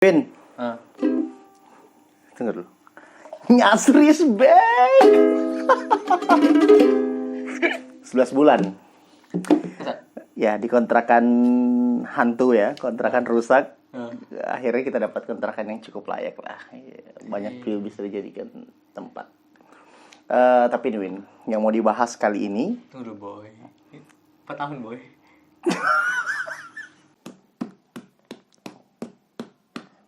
Win, tunggu dulu. Nyasri is back. 11 bulan. Ya, di kontrakan hantu ya, kontrakan rusak. Akhirnya kita dapat kontrakan yang cukup layak lah. Banyak view bisa dijadikan tempat. Tapi nih Win, yang mau dibahas kali ini. Tunggu boy, 4 tahun boy.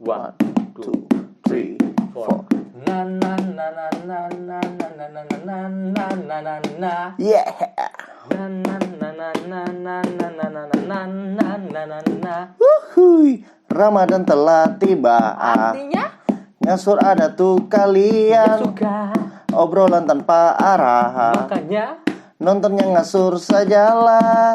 One, two, three, four. Na na na na na na na na na na na na na na. Yeah. Na na na na na na na na na na na na na na. Wuhui, Ramadan telah tiba. Artinya Ngasur ada tuh kalian. suka. Obrolan tanpa arah. Makanya Nontonnya ngasur sajalah.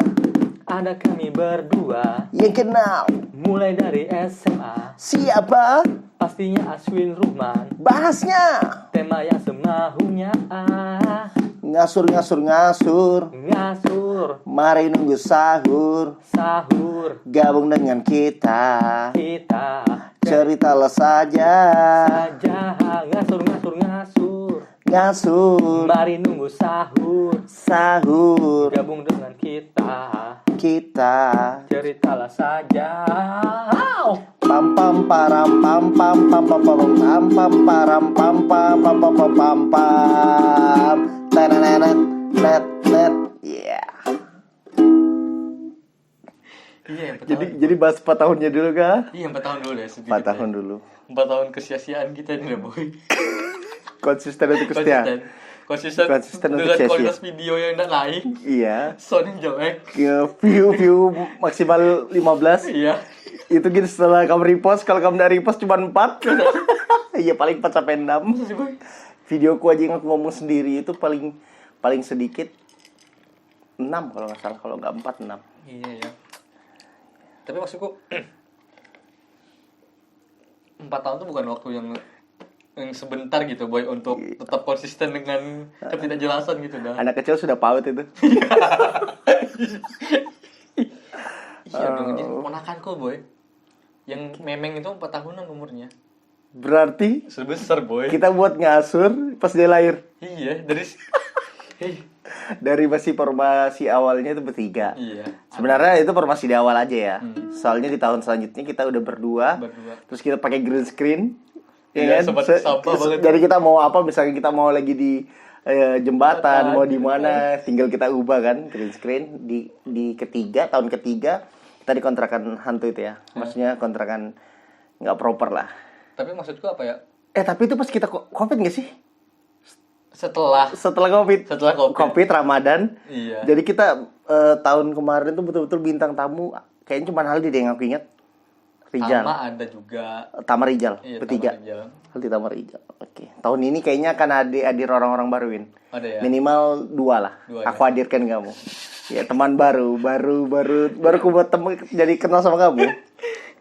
ada kami berdua. Yang kenal Mulai dari SMA. siapa? Pastinya Aswin Ruhman. Bahasnya Tema yang semaunya. ngasur. Ngasur. Mari nunggu sahur. Sahur. Gabung dengan kita. Kita Ceritalah saja. saja. Ngasur. Ngasur. Mari nunggu sahur. Sahur. Gabung dengan kita. Kita. Ceritalah saja. Pam pam param pam pam pam pam pam pam pam param pam pam pam pam pam pam pam. Tenenet net net. Yeah. Iya, 4 tahun. Jadi bahas 4 tahunnya dulu kah? Iya, 4 tahun dulu ya. 4 tahun dulu. 4 tahun kesia-siaan kita ini ya boy. Konsisten untuk setia. Konsisten Konsisten untuk dengan sia-sia. kualitas video yang tidak naik. Iya. Sound yang jelek. Ya, view maksimal 15. Iya. Itu gitu setelah kamu repost, kalau kamu dari repost cuma 4. Iya, paling 4 sampai 6. Masa sih boy? Videoku aja yang aku ngomong sendiri itu paling sedikit 6 kalau nggak salah, kalau nggak 4 6. Iya ya. Tapi maksudku 4 tahun itu bukan waktu yang sebentar gitu boy untuk tetap konsisten dengan ketidakjelasan gitu dah. Anak kecil sudah paut itu. Iya dong, jadi ponakanku boy. Yang memeng itu 4 tahunan umurnya. Berarti Sebesar boy. kita buat ngasur pas dia lahir. Iya, Dari masih formasi awalnya itu bertiga. Iya. Sebenarnya itu formasi di awal aja ya. Soalnya di tahun selanjutnya kita udah berdua. Terus kita pakai green screen. Iya, Ya kan? sobat sampah banget. Jadi kita mau apa, misalnya kita mau lagi di jembatan, mau di mana, tinggal kita ubah kan green screen. Di ketiga, tahun ketiga kita di kontrakan hantu itu ya. Maksudnya kontrakan nggak proper lah. Tapi maksudku apa ya? Tapi itu pas kita COVID nggak sih? Setelah COVID Ramadan. Iya. Jadi kita tahun kemarin tuh betul-betul bintang tamu. Kayaknya cuma Haldi deh yang aku ingat. Rijal. Tama ada juga. Tama Rijal. Iya, Bertiga. Tama Rijal. Haldi Tama Rijal. Oke. Tahun ini kayaknya akan hadir orang-orang baru, Win. Ada ya. Minimal 2 lah. Aku hadirkan kamu. Ya, teman baru ku buat temen jadi kenal sama kamu.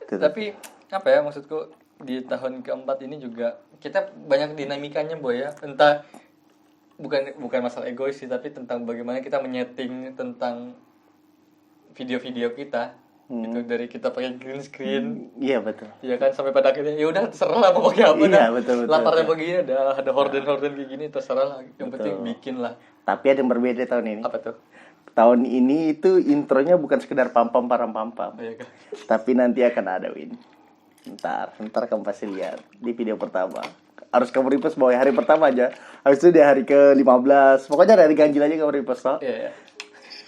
Tapi apa ya, maksudku di tahun keempat ini juga kita banyak dinamikanya boy ya. Entah bukan masalah egois sih, tapi tentang bagaimana kita menyeting tentang video-video kita. Gitu, dari kita pakai green screen. Iya, betul. Iya kan, sampai pada akhirnya ya udah terserah lah mau pakai apa Iya, dah. betul. Latarnya begini ada horden kayak gini, terserah lah. Yang penting bikin lah. Tapi ada yang berbeda tahun ini. Apa tuh? Tahun ini itu intronya bukan sekedar pam-pam param pam-pam. Iya kan? Tapi nanti akan ada, Win. Ntar kamu pasti lihat di video pertama. Harus kamu repost bahwa hari pertama aja. Habis itu di hari ke-15. Pokoknya dari ganjil aja kamu repost, so. Iya.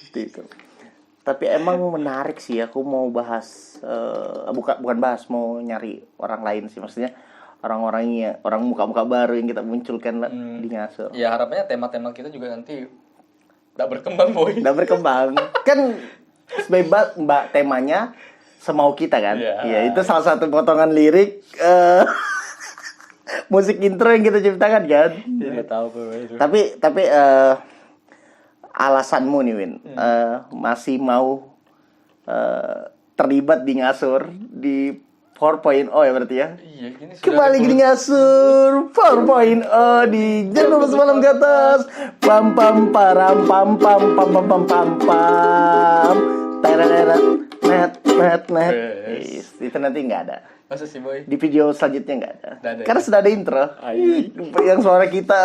Seperti itu. Tapi emang menarik sih, aku mau bahas bukan bahas, mau nyari orang lain sih, maksudnya orang muka-muka baru yang kita munculkan di ngasur. Ya harapannya tema-tema kita juga nanti tak berkembang boy. Udah berkembang. Kan bebas mbak temanya semau kita kan. Iya, itu salah satu potongan lirik musik intro yang kita ciptakan kan. Tidak tahu boy itu. Tapi alasanmu nih Win, masih mau terlibat di ngasur di 4.0 ya berarti ya? Iya, gini Kembali di ngasur 4.0 di Jangan Lupa Semalam ke Atas. Pam pam param pam pam pam pam pam pam pam. Tereret net. Itu nanti nggak ada. Masa sih boy? Di video selanjutnya nggak ada. Nggak ada, Karena ya? sudah ada intro. Yang suara kita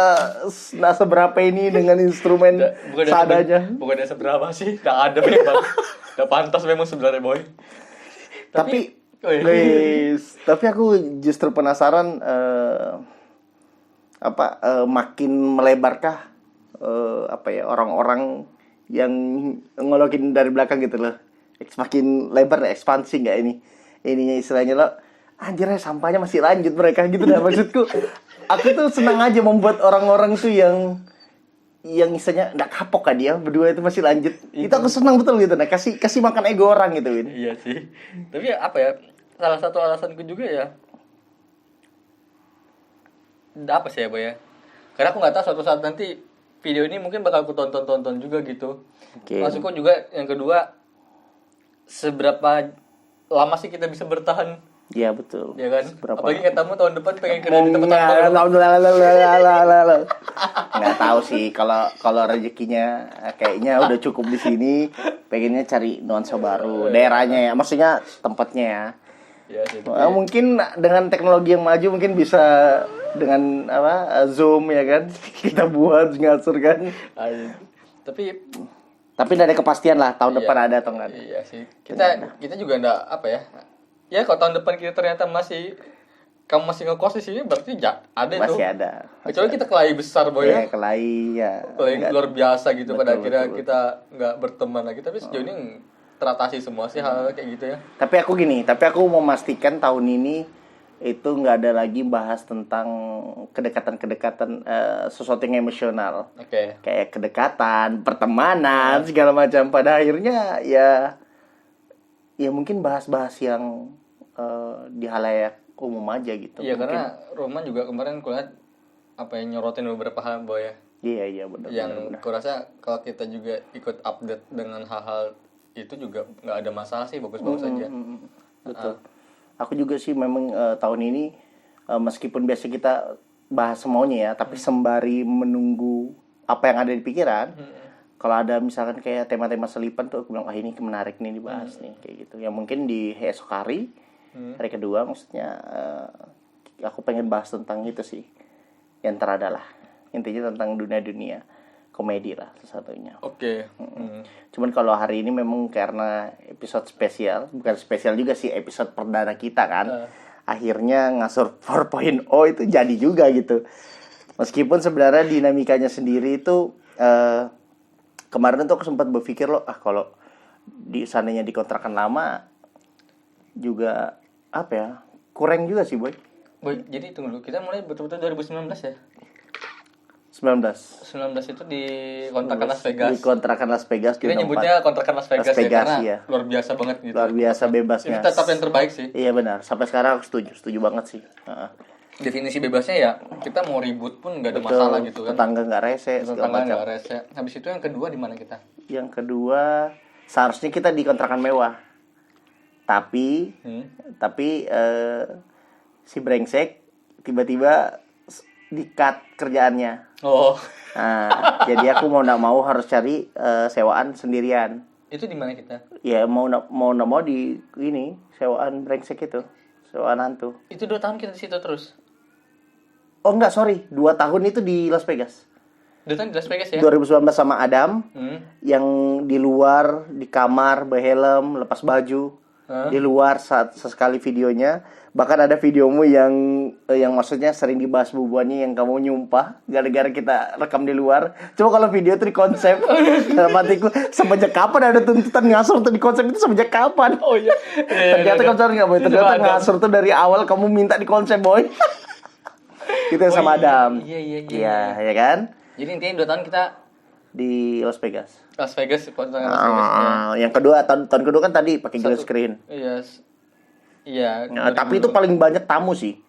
nggak seberapa ini dengan instrumen seadanya. Bukan ada seberapa sih, nggak ada memang. Nggak pantas memang sebenarnya boy. Tapi oh iya. guys, tapi aku justru penasaran makin melebarkah orang-orang yang ngolokin dari belakang gitu loh. Makin lebar, ekspansi nggak ini? Ininya istilahnya lo, anjir sampahnya masih lanjut mereka gitu dah maksudku. Aku tuh senang aja membuat orang-orang tuh yang istilahnya nggak kapok kan dia berdua itu masih lanjut. Itu aku senang betul gitu. Nah kasih makan ego orang gitu Win. Iya sih. Tapi apa ya? Salah satu alasanku juga ya. Apa sih ya boy ya? Karena aku nggak tahu suatu saat nanti video ini mungkin bakal aku tonton juga gitu. Okay. Maksudku juga yang kedua, seberapa lama sih kita bisa bertahan? Iya betul. Ya kan? Seberapa? Apalagi katamu tahun depan pengen kerja di tempat kantor. Nggak tahu sih kalau rezekinya kayaknya udah cukup di sini, pengennya cari nuansa baru, daerahnya ya, maksudnya tempatnya ya. Ya, sih, mungkin dengan teknologi yang maju mungkin bisa dengan Zoom ya kan kita buat ngasur kan. Tapi tidak ada kepastian lah tahun depan ada atau enggak. Iya sih. Kita juga enggak apa ya. Ya kalau tahun depan kita ternyata kamu masih ngekos di sini berarti ada masih itu. ada. Kecuali kita kelahi besar boy ya. Kelahi ya. Kelahi luar biasa gitu, pada akhirnya betul. Kita nggak berteman lagi, tapi sejauh ini teratasi semua sih hal kayak gitu ya. Tapi aku mau memastikan tahun ini itu nggak ada lagi bahas tentang kedekatan sesuatu yang emosional. Oke. Kayak kedekatan, pertemanan, segala macam. Pada akhirnya ya mungkin bahas-bahas yang di halayak umum aja gitu. Iya, mungkin. karena Roman juga kemarin kulihat nyorotin beberapa hal boy ya. Iya benar. Yang kurasa kalau kita juga ikut update dengan hal-hal itu juga nggak ada masalah sih, bagus-bagus aja. Betul. Aku juga sih memang tahun ini meskipun biasa kita bahas semuanya ya, tapi sembari menunggu apa yang ada di pikiran. Kalau ada misalkan kayak tema-tema selipan tuh aku bilang ini menarik nih dibahas nih kayak gitu. Ya mungkin di esok hari kedua maksudnya aku pengen bahas tentang itu sih. Yang terada lah. Intinya tentang dunia-dunia komedi lah sesatunya. Oke. Cuman kalau hari ini memang karena episode spesial, bukan spesial juga sih, episode perdana kita kan. Akhirnya ngasur 4.0 itu jadi juga gitu. Meskipun sebenarnya dinamikanya sendiri itu kemarin tuh aku sempat berpikir loh, kalau di sananya di kontrakan lama juga kurang juga sih boy. Boy, jadi tunggu dulu, kita mulai betul-betul 2019 ya? 19 itu di kontrakan Las Vegas. Di kontrakan Las Vegas. Kita nyebutnya kontrakan Las Vegas, ya, karena iya. luar biasa banget gitu. Luar biasa bebasnya. Itu tetap yang terbaik sih. Iya benar. Sampai sekarang aku setuju banget sih. Definisi bebasnya ya kita mau ribut pun nggak ada masalah gitu kan. Tetangga nggak rese. Tetangga nggak rese. Habis itu yang kedua di mana kita? Yang kedua seharusnya kita di kontrakan mewah. Tapi si brengsek tiba-tiba di-cut kerjaannya. Oh. Nah, jadi aku mau harus cari sewaan sendirian. Itu di mana kita? Ya mau di ini sewaan brengsek itu, sewaan hantu. Itu 2 tahun kita di situ terus. Oh enggak, sorry, 2 tahun itu di Las Vegas. 2 tahun di Las Vegas ya? 2019 sama Adam, yang di luar di kamar berhelm, lepas baju, di luar saat sesekali videonya. Bahkan ada videomu yang maksudnya sering dibahas bubuannya yang kamu nyumpah gara-gara kita rekam di luar. Coba kalau video itu di konsep, dalam hatiku semenjak kapan ada tuntutan ngasur tuh di konsep itu semenjak kapan? Oh iya. Ternyata konsep nggak boy. Ternyata ngasur tuh dari awal kamu minta di konsep boy. Itu yang sama Adam. Iya, ya kan? Jadi intinya 2 tahun kita di Las Vegas. Las Vegas. Ya. Yang kedua tahun kedua kan tadi pakai green screen. Iya. Nah, tapi itu paling banyak tamu sih.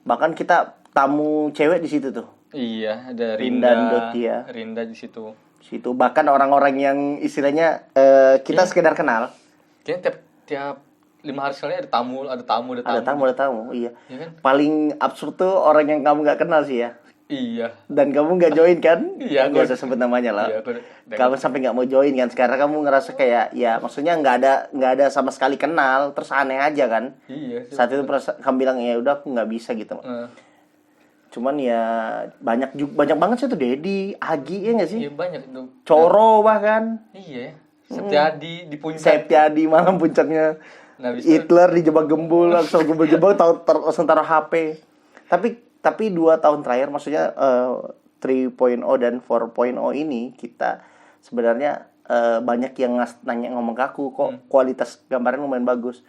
Bahkan kita tamu cewek di situ tuh. Iya, ada Rinda di situ. Situ bahkan orang-orang yang istilahnya kita sekedar kenal. Kayaknya tiap 5 hari sekali ada tamu. Ada tamu, iya. Ya kan? Paling absurd tuh orang yang kamu nggak kenal sih ya. Iya. Dan kamu nggak join kan? Iya, Nggak usah sebut namanya lah. Iya, Kamu sampai nggak mau join kan? Sekarang kamu ngerasa kayak ya maksudnya nggak ada sama sekali kenal, terus aneh aja kan? Iya. Saat itu kamu bilang ya udah aku nggak bisa gitu. Cuman ya banyak banget sih tuh Dedi, Agi ya nggak sih? Iya banyak itu. Coro bahkan. Iya. Setiadi di puncak. Septiadi malam puncaknya. Nah, bisa. Hitler dijebak gembul, langsung gembul-gembul langsung taruh HP. Tapi 2 tahun terakhir maksudnya 3.0 dan 4.0 ini kita sebenarnya banyak yang nanya ngomong ke aku kok kualitas gambarnya lumayan bagus.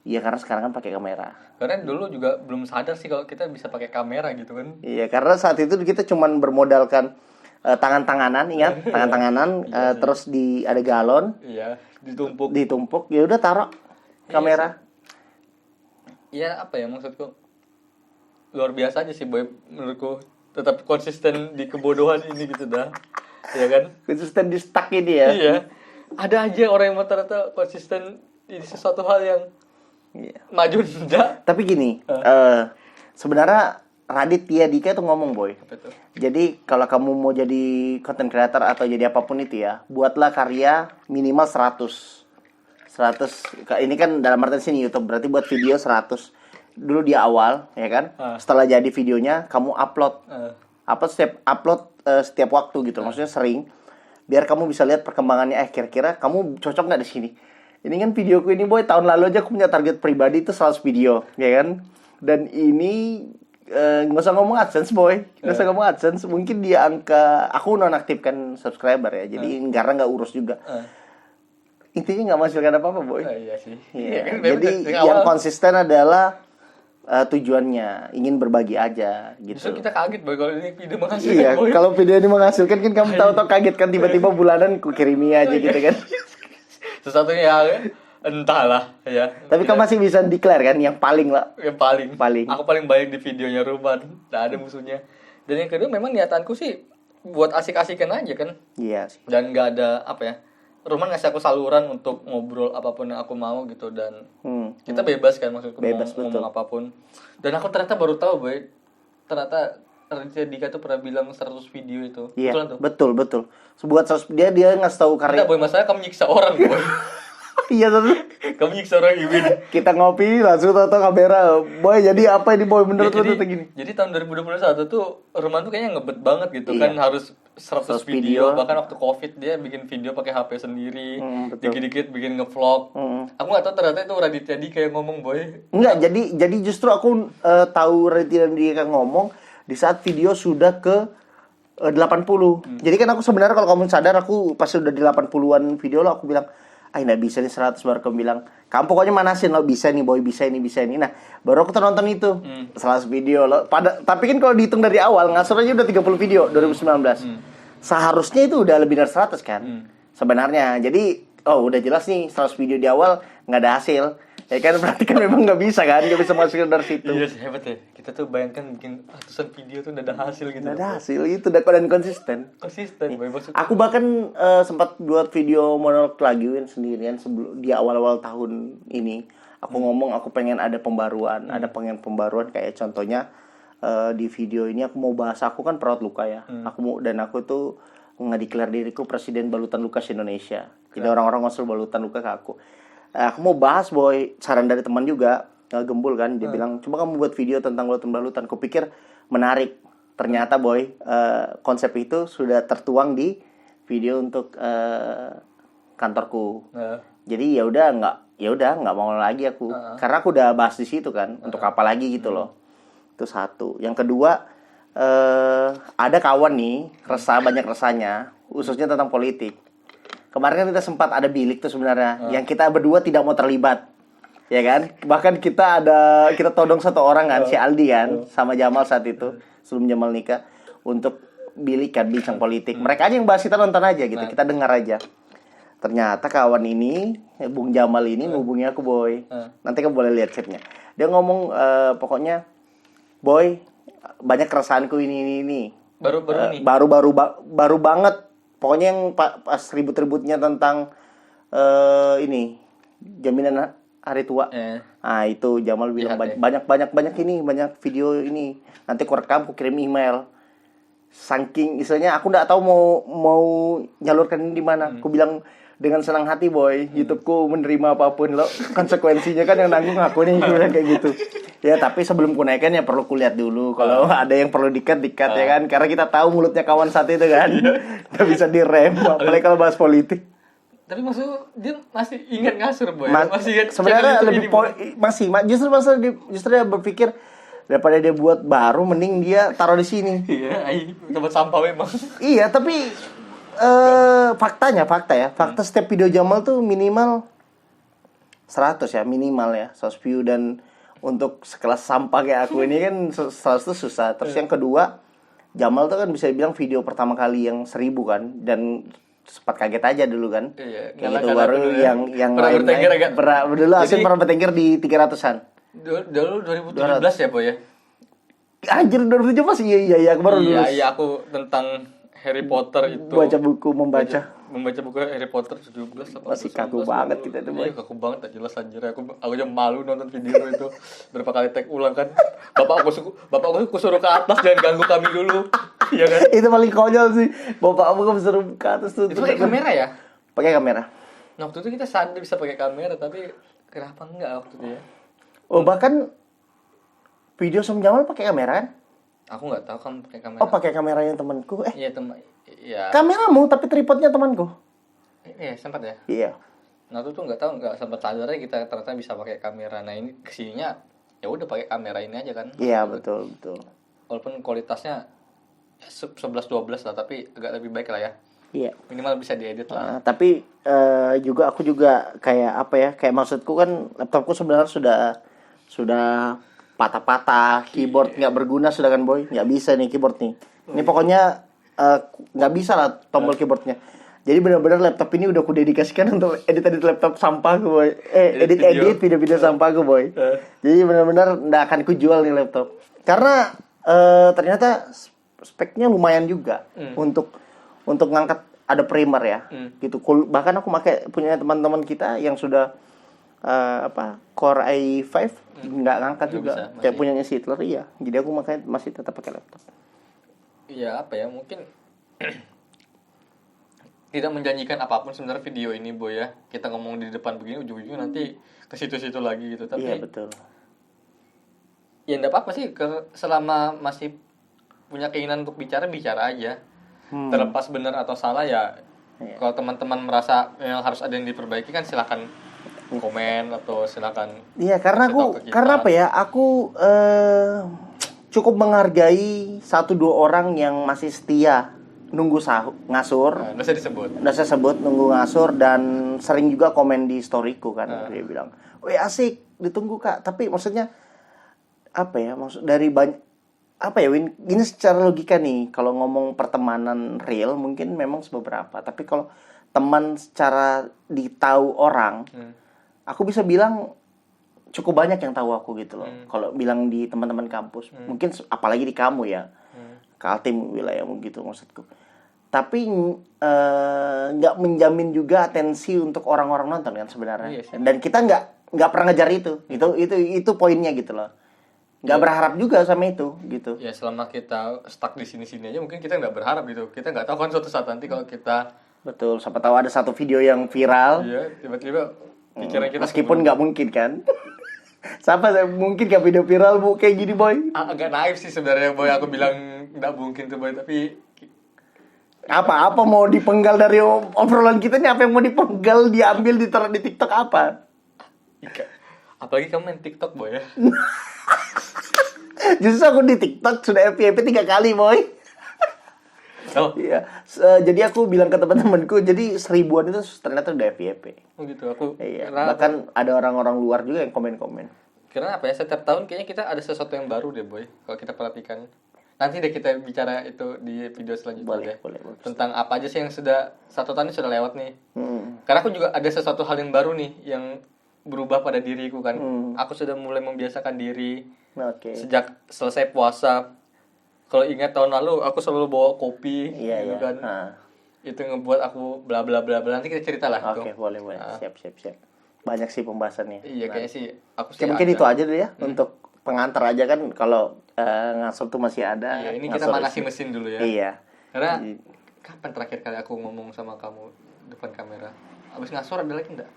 Iya karena sekarang kan pakai kamera. Karena dulu juga belum sadar sih kalau kita bisa pakai kamera gitu kan. Iya karena saat itu kita cuman bermodalkan tangan-tanganan, ingat tangan-tanganan, terus ada galon. Iya, ditumpuk. Ya udah taruh kamera. Iya apa ya maksudku? Luar biasa aja sih boy menurutku, tetap konsisten di kebodohan ini gitu dah. Ya kan? Konsisten di stuck ini ya. Iya. Ada aja orang yang ternyata konsisten di sesuatu hal yang maju enggak. Tapi gini, sebenarnya Raditya Dika itu ngomong boy. Jadi kalau kamu mau jadi content creator atau jadi apapun itu ya, buatlah karya minimal 100. Ini kan dalam artian sini YouTube, berarti buat video 100 dulu di awal, ya kan? Setelah jadi videonya, kamu upload setiap waktu gitu, maksudnya sering, biar kamu bisa lihat perkembangannya. Kira-kira kamu cocok nggak di sini? Ini kan videoku ini boy, tahun lalu aja aku punya target pribadi itu 100 video, ya kan? Dan ini nggak usah ngomong AdSense boy, nggak usah ngomong AdSense, mungkin dia angka, aku nonaktifkan subscriber ya, jadi karena nggak urus juga. Intinya nggak menghasilkan apa-apa boy. Iya sih. Iya. Jadi yang konsisten adalah tujuannya ingin berbagi aja gitu. Justru kita kaget boy kalau ini video menghasilkan. Iya, boy. kalau video ini menghasilkan kan kamu tahu kaget kan, tiba-tiba bulanan ku kirimi aja gitu kan. Sesuatu yang entahlah ya. Tapi kamu masih bisa declare kan yang paling lah. Yang paling. Aku paling baik di videonya Ruban. Nggak ada musuhnya. Dan yang kedua memang niatanku sih buat asik-asikan aja kan. Iya sih. Dan nggak ada apa ya. Ruman ngasih aku saluran untuk ngobrol apapun yang aku mau gitu, dan kita bebas kan, maksudku bebas, ngomong apapun. Dan aku ternyata baru tahu boy, ternyata Raditya Dika tuh pernah bilang 100 video itu. Iya, betul. Buat 100 dia ngasih tahu karya. Boy, masalah kamu nyiksa orang boy. Iya tuh. Kamu nyiksa orang Iwin. Kita ngopi langsung tato kamera. Boy, jadi apa ini boy, menurut lu tuh gini? Jadi tahun 2021 tuh Ruman tuh kayaknya ngebet banget gitu kan, harus 100 video. Bahkan waktu Covid dia bikin video pakai HP sendiri. Dikit-dikit bikin ngevlog. Aku enggak tahu ternyata itu Raditya Dika yang ngomong boy. Enggak, jadi justru aku tahu Raditya Dika ngomong di saat video sudah ke 80. Jadi kan aku sebenarnya kalau kamu sadar, aku pas udah di 80-an video lo aku bilang, nggak bisa nih 100, baru kamu bilang, kamu pokoknya manasin lo, bisa nih boy, bisa ini. Nah, baru aku nonton itu 100 video lo. Tapi kan kalau dihitung dari awal, ngasur aja udah 30 video 2019. Seharusnya itu udah lebih dari 100 kan sebenarnya. Jadi, udah jelas nih 100 video di awal nggak ada hasil. Ya kan, berarti kan memang nggak bisa kan, nggak bisa masukin dari situ. Iya sih, hebat ya. Kita tuh bayangkan bikin ratusan video tuh udah ada hasil gitu. Nggak ada hasil, itu dan konsisten. Boy, aku bahkan sempat buat video monolog lagi sendirian sebelum di awal-awal tahun ini. Aku ngomong aku pengen ada pembaruan, kayak contohnya di video ini aku mau bahas, aku kan perawat luka ya. Aku tuh nge-declare diriku presiden balutan luka Indonesia. Jadi orang-orang ngusul balutan luka ke aku. Aku mau bahas boy, saran dari teman juga, Gembul kan, dia bilang coba kamu buat video tentang balutan. Kupikir menarik, ternyata boy konsep itu sudah tertuang di video untuk kantorku. Jadi ya udah nggak mau lagi aku, karena aku udah bahas di situ kan, untuk apa lagi gitu loh. Itu satu. Yang kedua, ada kawan nih banyak resahnya, khususnya tentang politik. Kemarin kan kita sempat ada bilik tuh sebenarnya, yang kita berdua tidak mau terlibat, ya kan? Bahkan kita todong satu orang kan, si Aldi kan, sama Jamal saat itu sebelum Jamal nikah, untuk bilik kan, bincang politik. Mereka aja yang bahas, kita nonton aja gitu, kita dengar aja. Ternyata kawan ini, Bung Jamal ini ngubungi aku boy. Nanti kamu boleh lihat chatnya. Dia ngomong pokoknya, boy, banyak keresahanku ini. Baru banget. Pokoknya yang pas ribut-ributnya tentang ini jaminan hari tua. Nah, itu Jamal bilang banyak video ini. Nanti aku rekam, aku kirim email. saking istilahnya aku nggak tahu mau nyalurkan ini di mana. Aku bilang dengan senang hati boy, YouTubeku menerima apapun lo, konsekuensinya kan yang nanggung aku nih, gue bilang kayak gitu. Ya tapi sebelum ku naikkan ya perlu kulihat dulu. Kalau ada yang perlu dikat ya kan, karena kita tahu mulutnya kawan satu itu kan, nggak bisa direm. Apalagi kalau bahas politik. Tapi maksud dia masih ingat ngasur boy. Masih ingat sebenarnya channel lebih ini, masih justru dia berpikir daripada dia buat baru mending dia taruh di sini. Iya, tempat sampah memang. Iya, tapi fakta setiap video Jamal tuh minimal 100 ya, minimal ya, 100 view. Dan untuk sekelas sampah kayak aku ini kan 100 tuh susah. Terus yang kedua, Jamal tuh kan bisa dibilang video pertama kali yang 1000 kan, dan sempat kaget aja dulu kan. Iya, kayak gitu baru yang pernah lain bertengger agak. Dulu Asin pernah bertengger di 300-an. Dulu 2017 ya boy ya. Anjir 2017 masih iya aku baru lulus. Iya aku tentang Harry Potter itu. Baca buku Membaca buku Harry Potter 17 18. Masih kaku banget kita tuh boy. Iya kaku banget, tak jelas anjir. Aku aja malu nonton video itu. Berapa kali tag ulang kan. Bapak aku suruh ke atas, jangan ganggu kami dulu. Iya kan? Itu paling konyol sih. Bapak aku kan suruh ke atas tuh. Itu pakai kamera ya? Pakai kamera. Nah, waktu itu kita sadar bisa pakai kamera, tapi kenapa enggak waktu itu ya? Oh, bahkan video sama Jamal pakai kamera kan? Aku nggak tahu kamu pakai kamera. Oh, pakai kameranya temanku. Iya, iya. Kameramu tapi tripodnya temanku. Iya, sempat ya? Iya. Nah, tuh nggak tahu, nggak sempat sadarnya kita ternyata bisa pakai kamera. Nah, ini kesininya ya udah pakai kamera ini aja kan. Iya, betul. Walaupun kualitasnya 11-12 lah, tapi agak lebih baik lah ya. Iya. Minimal bisa diedit lah. Tapi aku juga kayak apa ya? Kayak maksudku kan laptopku sebenarnya sudah patah-patah, keyboard nggak berguna sudah kan boy, nggak bisa nih keyboard nih. Ini pokoknya nggak bisa lah tombol keyboardnya. Jadi benar-benar laptop ini udah aku dedikasikan untuk edit laptop sampahku boy. Edit video-video sampahku boy. Jadi benar-benar nggak akan ku jual nih laptop. Karena ternyata speknya lumayan juga untuk ngangkat ada primer ya. Gitu. Bahkan aku punya teman-teman kita yang sudah Core i5 nggak ngangkat juga bisa, kayak punyanya si Hitler. Iya, jadi aku makanya masih tetap pakai laptop. Iya, apa ya, mungkin tidak menjanjikan apapun sebenarnya video ini boy ya. Kita ngomong di depan begini, ujung-ujungnya nanti ke situ-situ lagi gitu. Tapi iya betul. Ya enggak apa-apa sih, selama masih punya keinginan untuk bicara aja. Terlepas benar atau salah ya. Kalau teman-teman merasa yang harus ada yang diperbaiki kan silakan komen atau silakan. Iya, karena apa ya? Aku cukup menghargai 1-2 orang yang masih setia nunggu ngasur. Nah, udah saya sebut nunggu ngasur dan sering juga komen di storyku kan. Dia bilang, "Wih, asik, ditunggu Kak." Tapi maksudnya apa ya? Maksud dari banyak apa ya, Win? Gini secara logika nih, kalau ngomong pertemanan real mungkin memang beberapa, tapi kalau teman secara ditahu orang, aku bisa bilang cukup banyak yang tahu aku gitu loh. Kalau bilang di teman-teman kampus, mungkin apalagi di kamu ya, Kaltim wilayahmu gitu maksudku. Tapi nggak menjamin juga atensi untuk orang-orang nonton kan sebenarnya. Yes, dan kita nggak pernah ngejar itu. Itu poinnya gitu loh. Nggak berharap juga sama itu gitu. Ya selama kita stuck di sini-sini aja mungkin kita nggak berharap gitu. Kita nggak tahu kan suatu saat nanti kalau kita betul, siapa tahu ada satu video yang viral. Iya, tiba-tiba pikiran kita meskipun nggak mungkin kan. Mungkin gak video viral bu kayak gini boy? Agak naif sih sebenarnya boy, aku bilang nggak mungkin tuh boy, tapi apa mau dipenggal dari obrolan kita nih? Apa yang mau dipenggal diambil ditaruh di TikTok apa? Apalagi kamu main TikTok boy ya. Justru aku di TikTok sudah FYP 3 kali boy. Oh iya. Jadi aku bilang ke teman-temanku, jadi 1000-an itu ternyata udah FYP. Oh gitu, aku. Iya. Bahkan ada orang-orang luar juga yang komen-komen. Karena apa ya, setiap tahun kayaknya kita ada sesuatu yang baru deh boy, kalau kita perhatikan. Nanti deh kita bicara itu di video selanjutnya. Boleh. Tentang apa aja sih yang sudah 1 tahun ini sudah lewat nih. Karena aku juga ada sesuatu hal yang baru nih yang berubah pada diriku kan. Aku sudah mulai membiasakan diri. Sejak selesai puasa. Kalau ingat tahun lalu aku selalu bawa kopi gitu kan. Itu ngebuat aku bla bla bla bla. Nanti kita cerita lah. Oke, boleh. Siap. Banyak sih pembahasannya. Iya, kayaknya sih aku sih. Mungkin itu aja dulu ya untuk pengantar aja kan, kalau ngasor tuh masih ada. Iya, ini kita ngasor manasi mesin dulu ya. Iya. Karena kapan terakhir kali aku ngomong sama kamu depan kamera? Abis ngasor ada lagi enggak?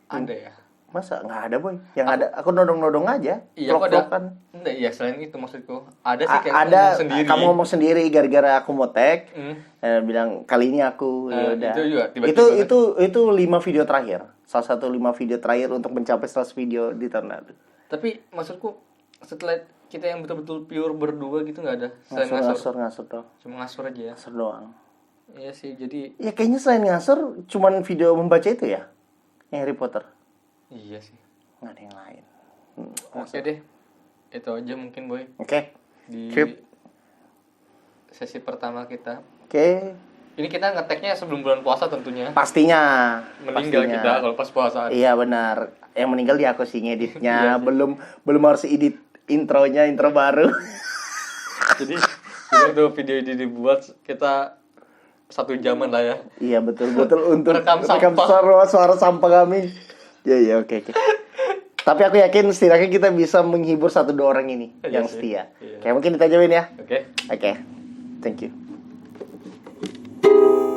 Ada ya? Masa nggak ada boy? Yang ada aku nodong-nodong aja. Iya, aku ada. Vlog-vlogan. Enggak, iya selain itu maksudku. Ada sih kayak Ada, ngomong sendiri. kamu ngomong sendiri gara-gara aku mau tag, Hmm. bilang kali ini aku ya udah. Itu juga tiba-tiba Itu 5 video terakhir. Salah satu 5 video terakhir untuk mencapai 100 video di tahun lalu. Tapi maksudku setelah kita yang betul-betul pure berdua gitu nggak ada selain ngasor. Ngasor doang. Cuma ngasor aja ya. Ngasor doang. Iya sih, jadi Ya kayaknya selain ngasor cuman video membaca itu ya. Yang Harry Potter. iya sih. Nggak ada yang lain. Oke deh. Itu aja mungkin boy Oke. di Sip. sesi pertama kita. Oke. Ini kita ngeteknya sebelum bulan puasa tentunya. Pastinya. Meninggal Pastinya. kita kalau pas puasaan. Iya benar. Yang meninggal di aku sih ngeditnya. belum harus edit intronya, intro baru. Jadi itu video ini dibuat kita 1 jaman lah ya. Iya betul untuk Rekam rekam sampah. suara sampah kami. Iya oke. Tapi aku yakin setidaknya kita bisa menghibur 1-2 orang ini Iya yang sih. setia. Iya. Kayak mungkin kita jawabin ya. Oke. Oke. Thank you.